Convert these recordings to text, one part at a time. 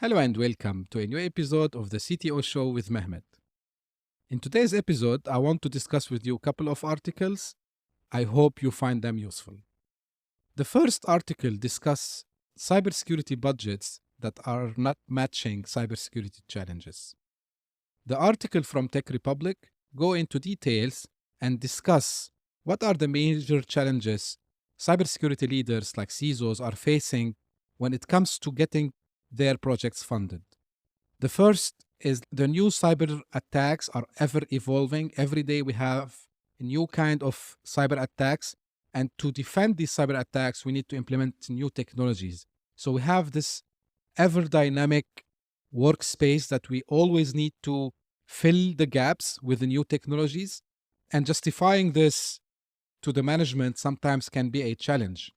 Hello and welcome to a new episode of the CTO Show with Mehmet. In today's episode, I want to discuss with you a couple of articles. I hope you find them useful. The first article discusses cybersecurity budgets that are not matching cybersecurity challenges. The article from Tech Republic go into details and discuss what are the major challenges cybersecurity leaders like CISOs are facing when it comes to getting their projects funded. The first is the new cyber attacks are ever evolving. Every day we have a new kind of cyber attacks. And to defend these cyber attacks, we need to implement new technologies. So we have this ever dynamic workspace that we always need to fill the gaps with the new technologies. And justifying this to the management sometimes can be a challenge.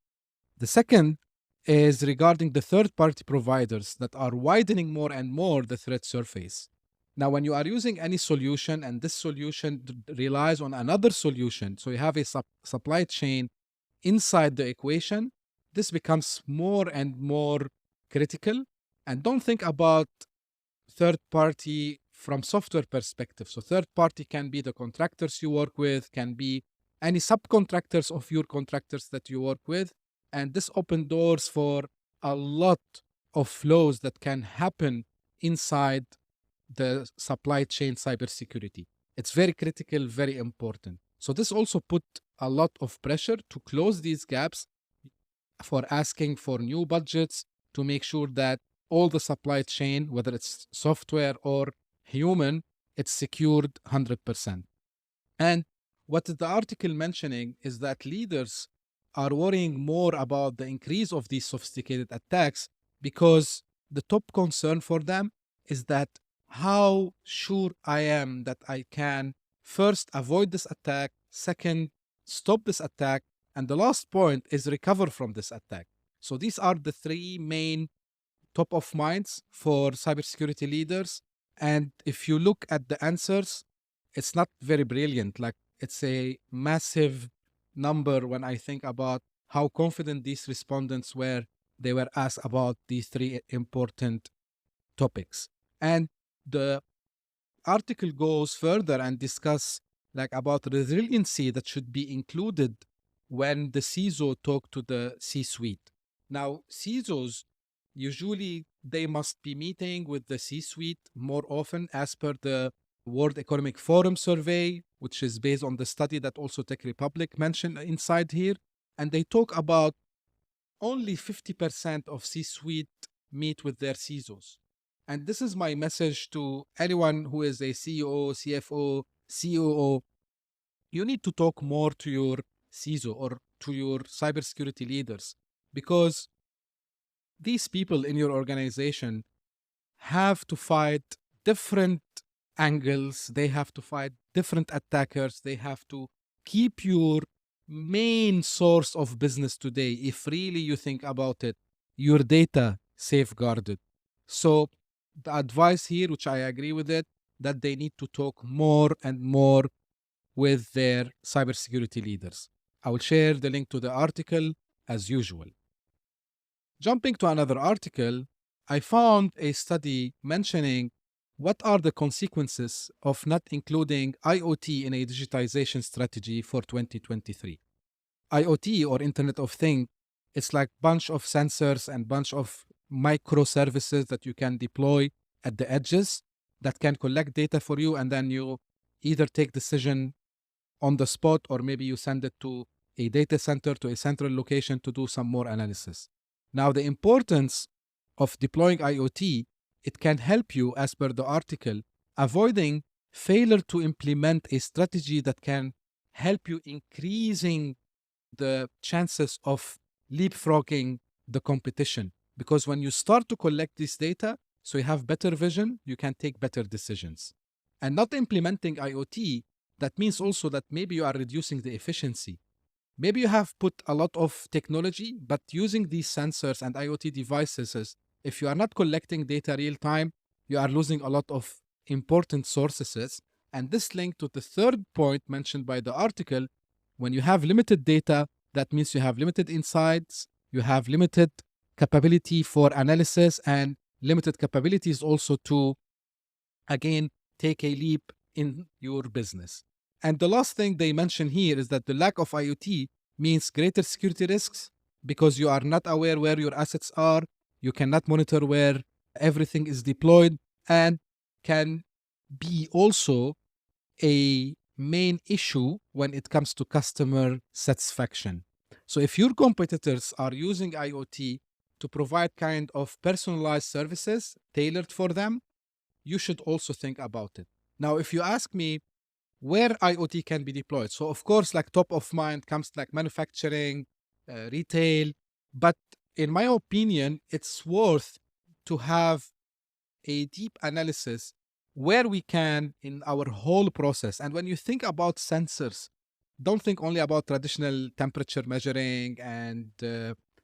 The second is regarding the third-party providers that are widening more and more the threat surface. Now, when you are using any solution and this solution relies on another solution, so you have a supply chain inside the equation, this becomes more and more critical. And don't think about third-party from software perspective. So third-party can be the contractors you work with, can be any subcontractors of your contractors that you work with. And this opens doors for a lot of flows that can happen inside the supply chain cybersecurity. It's very critical, very important. So this also put a lot of pressure to close these gaps for asking for new budgets to make sure that all the supply chain, whether it's software or human, it's secured 100%. And what the article mentioning is that leaders are worrying more about the increase of these sophisticated attacks because the top concern for them is that how sure I am that I can first avoid this attack, second, stop this attack, and the last point is recover from this attack. So these are the three main top of minds for cybersecurity leaders. And if you look at the answers, it's not very brilliant. Like it's a massive number when I think about how confident these respondents were. They were asked about these three important topics. And the article goes further and discuss like about resiliency that should be included when the CISO talk to the C-suite. Now, CISOs, usually they must be meeting with the C-suite more often as per the World Economic Forum survey, which is based on the study that also Tech Republic mentioned inside here. And they talk about only 50% of C-suite meet with their CISOs. And this is my message to anyone who is a CEO, CFO, COO. You need to talk more to your CISO or to your cybersecurity leaders because these people in your organization have to fight different angles, they have to fight different attackers, they have to keep your main source of business today, if really you think about it, your data safeguarded. So the advice here, which I agree with it, that they need to talk more and more with their cybersecurity leaders. I will share the link to the article as usual. Jumping to another article, I found a study mentioning what are the consequences of not including IoT in a digitization strategy for 2023. IoT, or Internet of Things, it's like bunch of sensors and bunch of microservices that you can deploy at the edges that can collect data for you, and then you either take decision on the spot or maybe you send it to a data center, to a central location to do some more analysis. Now, the importance of deploying IoT, it can help you, as per the article, avoiding failure to implement a strategy that can help you increasing the chances of leapfrogging the competition. Because when you start to collect this data, so you have better vision, you can take better decisions. And not implementing IoT, that means also that maybe you are reducing the efficiency. Maybe you have put a lot of technology, but using these sensors and IoT devices, if you are not collecting data real time, you are losing a lot of important sources. And this link to the third point mentioned by the article, when you have limited data, that means you have limited insights, you have limited capability for analysis, and limited capabilities also to, again, take a leap in your business. And the last thing they mention here is that the lack of IoT means greater security risks because you are not aware where your assets are, you cannot monitor where everything is deployed, and can be also a main issue when it comes to customer satisfaction. So if your competitors are using IoT to provide kind of personalized services tailored for them, you should also think about it. Now, if you ask me where IoT can be deployed, so of course, like top of mind comes like manufacturing, retail, but in my opinion, it's worth to have a deep analysis where we can in our whole process. And when you think about sensors, don't think only about traditional temperature measuring and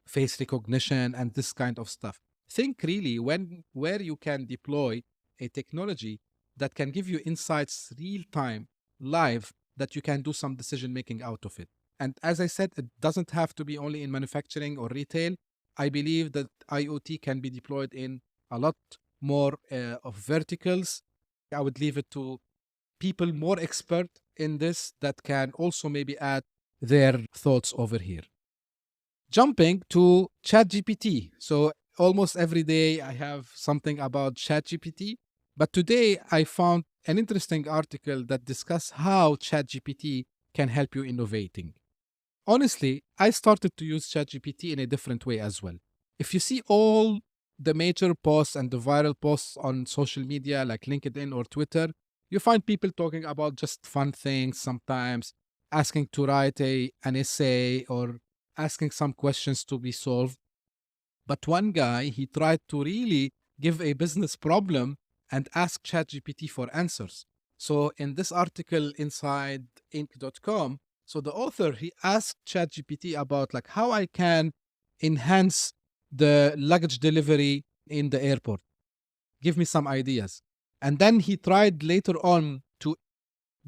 face recognition and this kind of stuff. Think really where you can deploy a technology that can give you insights real time, live, that you can do some decision making out of it. And as I said, it doesn't have to be only in manufacturing or retail. I believe that IoT can be deployed in a lot more of verticals. I would leave it to people more expert in this that can also maybe add their thoughts over here. Jumping to ChatGPT. So almost every day I have something about ChatGPT, but today I found an interesting article that discuss how ChatGPT can help you innovating. Honestly, I started to use ChatGPT in a different way as well. If you see all the major posts and the viral posts on social media like LinkedIn or Twitter, you find people talking about just fun things sometimes, asking to write an essay or asking some questions to be solved. But one guy, he tried to really give a business problem and ask ChatGPT for answers. So in this article inside Inc.com, so the author, he asked ChatGPT about like how I can enhance the luggage delivery in the airport. Give me some ideas. And then he tried later on to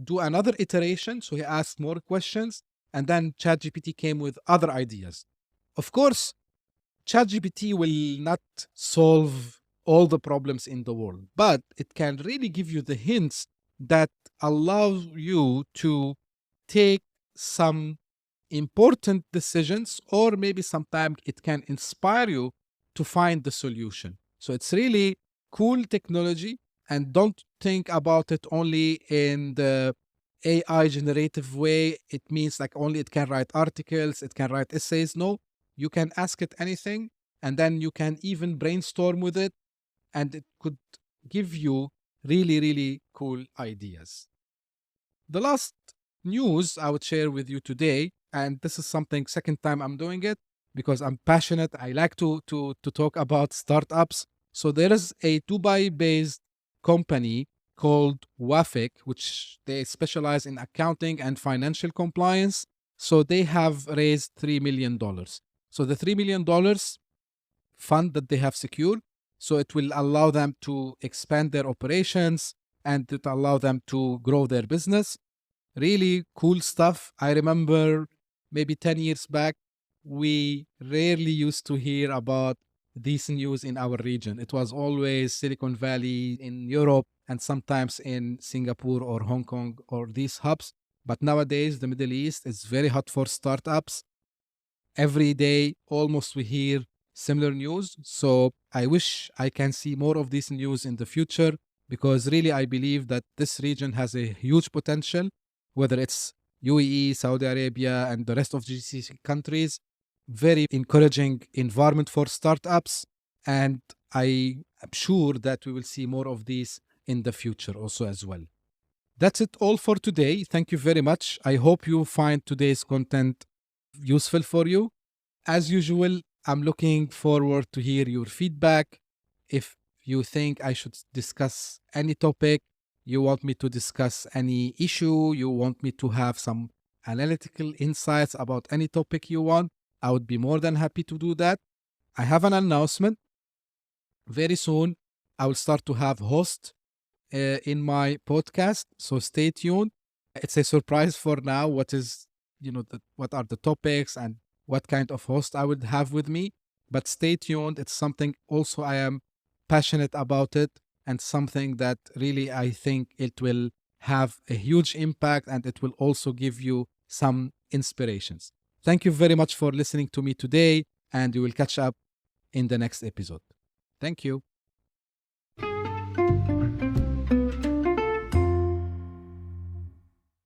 do another iteration. So he asked more questions, and then ChatGPT came with other ideas. Of course, ChatGPT will not solve all the problems in the world, but it can really give you the hints that allow you to take some important decisions, or maybe sometimes it can inspire you to find the solution. So it's really cool technology, and don't think about it only in the AI generative way. It means like only it can write articles, it can write essays. No, you can ask it anything, and then you can even brainstorm with it, and it could give you really, really cool ideas. The last news I would share with you today, and this is something second time I'm doing it because I'm passionate. I like to talk about startups. So there is a Dubai-based company called Wafik, which they specialize in accounting and financial compliance. So they have raised $3 million. So the $3 million fund that they have secured, so it will allow them to expand their operations and it allow them to grow their business. Really cool stuff. I remember maybe 10 years back, we rarely used to hear about these news in our region. It was always Silicon Valley in Europe and sometimes in Singapore or Hong Kong or these hubs. But nowadays, the Middle East is very hot for startups. Every day, almost we hear similar news. So I wish I can see more of this news in the future, because really I believe that this region has a huge potential, whether it's UAE, Saudi Arabia, and the rest of GCC countries. Very encouraging environment for startups. And I am sure that we will see more of these in the future also as well. That's it all for today. Thank you very much. I hope you find today's content useful for you. As usual, I'm looking forward to hear your feedback. If you think I should discuss any topic, you want me to discuss any issue, you want me to have some analytical insights about any topic you want, I would be more than happy to do that. I have an announcement. Very soon, I will start to have hosts in my podcast, so stay tuned. It's a surprise for now. What are the topics and what kind of host I would have with me? But stay tuned. It's something also I am passionate about it, and something that really I think it will have a huge impact, and it will also give you some inspirations. Thank you very much for listening to me today, and we will catch up in the next episode. Thank you.